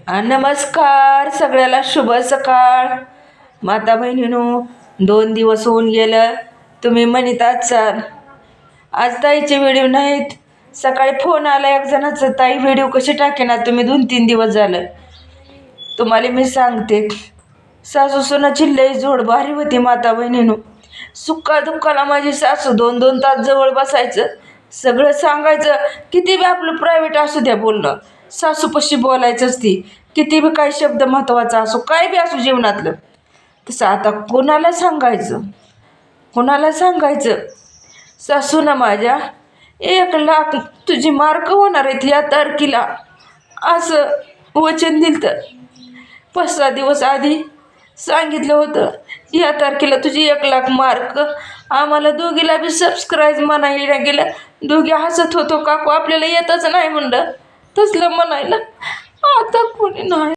नमस्कार सगळ्याला, शुभ सकाळ. माता बहिणीनो, 2 दिवस होऊन गेलं तुम्ही म्हणत असाल आज ताईचे व्हिडिओ नाहीत. सकाळी फोन आला एक जणाचा, ताई व्हिडिओ कसे टाकेना तुम्ही, 2-3 दिवस झालं. तुम्हाला मी सांगते, सासू सुनाची लई जोड भारी होती माता बहिणीनो. सुक्का दुःखाला माझी सासू 2-2 तास जवळ बसायचं, सगळं सांगायचं. किती बी आपलं प्रायव्हेट असू द्या बोलणं, सासूपाशी बोलायचंच. ती किती बी काही शब्द महत्त्वाचा असो, काय बी असो जीवनातलं, तसं आता कोणाला सांगायचं. सासूनं माझ्या 1,00,000 तुझी मार्क होणार आहेत या तारखेला असं वचन दिलं. तर 5-6 दिवस आधी सांगितलं होतं, या तारखेला तुझी 1,00,000 मार्क. आम्हाला दोघीला बी सबस्क्राईब म्हणायला गेलं. दोघी हसत होतो, काकू आपल्याला येतच नाही म्हणलं तसलं म्हणायला. आता कोणी नाही.